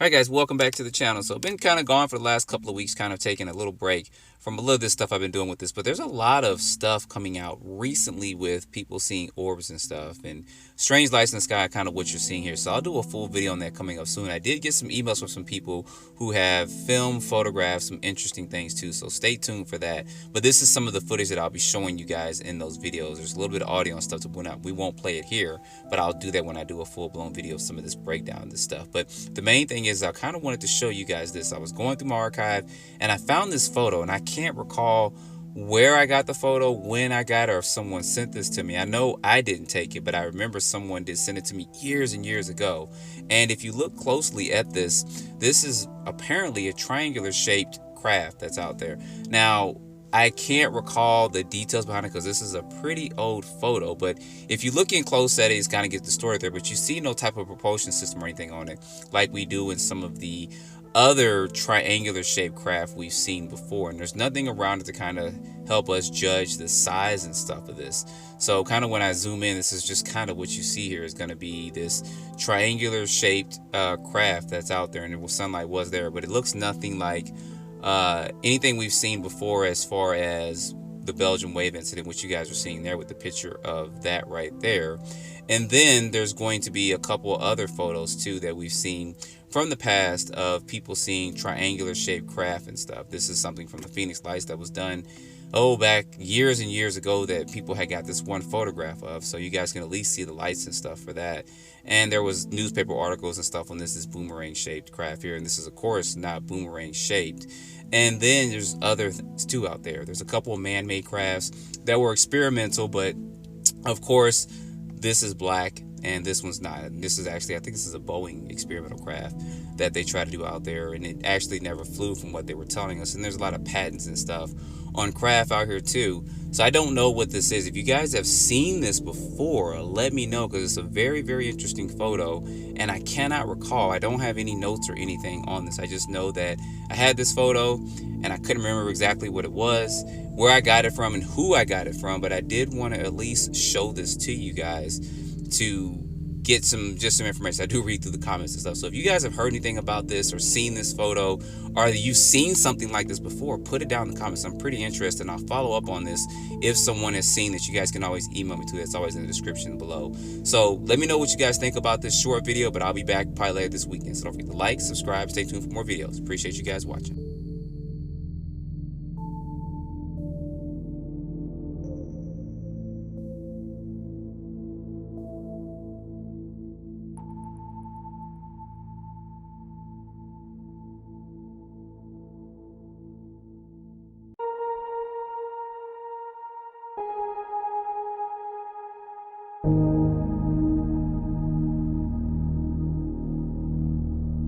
Alright guys, welcome back to the channel. So I've been kind of gone for the last couple of weeks, kind of taking a little break from a little of this stuff I've been doing with this, but there's a lot of stuff coming out recently with people seeing orbs and stuff and strange lights in the sky, kind of what you're seeing here. So I'll do a full video on that coming up soon. I did get some emails from some people who have filmed, photographed some interesting things too, so stay tuned for that. But this is some of the footage that I'll be showing you guys in those videos. There's a little bit of audio and stuff to point out. We won't play it here, but I'll do that when I do a full-blown video of some of this breakdown and this stuff. But the main thing is I kind of wanted to show you guys this. I was going through my archive and I found this photo, and I can't recall where I got the photo, when I got it, or if someone sent this to me. I know I didn't take it, but I remember someone did send it to me years and years ago. And if you look closely at this, this is apparently a triangular shaped craft that's out there. Now, I can't recall the details behind it because this is a pretty old photo, but if you look in close at it, it's kind of gets distorted there, but you see no type of propulsion system or anything on it like we do in some of the other triangular shaped craft we've seen before, and there's nothing around it to kind of help us judge the size and stuff of this. So kind of when I zoom in, this is just kind of what you see here is going to be this triangular shaped craft that's out there, and the sunlight was there, but it looks nothing like anything we've seen before as far as the Belgian wave incident, which you guys are seeing there with the picture of that right there. And then there's going to be a couple other photos too that we've seen from the past of people seeing triangular shaped craft and stuff. This is something from the Phoenix Lights that was done back years and years ago that people had got this one photograph of, so you guys can at least see the lights and stuff for that. And there was newspaper articles and stuff on this boomerang shaped craft here, and this is of course not boomerang shaped. And then there's other things too out there. There's a couple of man-made crafts that were experimental, but of course this is black and this one's not. This is actually, I think this is a Boeing experimental craft that they try to do out there, and it actually never flew from what they were telling us. And there's a lot of patents and stuff on craft out here too. So I don't know what this is. If you guys have seen this before, let me know, because it's a very, very interesting photo and I cannot recall. I don't have any notes or anything on this. I just know that I had this photo and I couldn't remember exactly what it was, where I got it from, and who I got it from, but I did want to at least show this to you guys to get some information. I do read through the comments and stuff, so if you guys have heard anything about this or seen this photo, or you've seen something like this before, put it down in the comments. I'm pretty interested, and I'll follow up on this if someone has seen this. You guys can always email me too. That's always in the description below. So let me know what you guys think about this short video, but I'll be back probably later this weekend, so don't forget to like, subscribe, stay tuned for more videos. Appreciate you guys watching.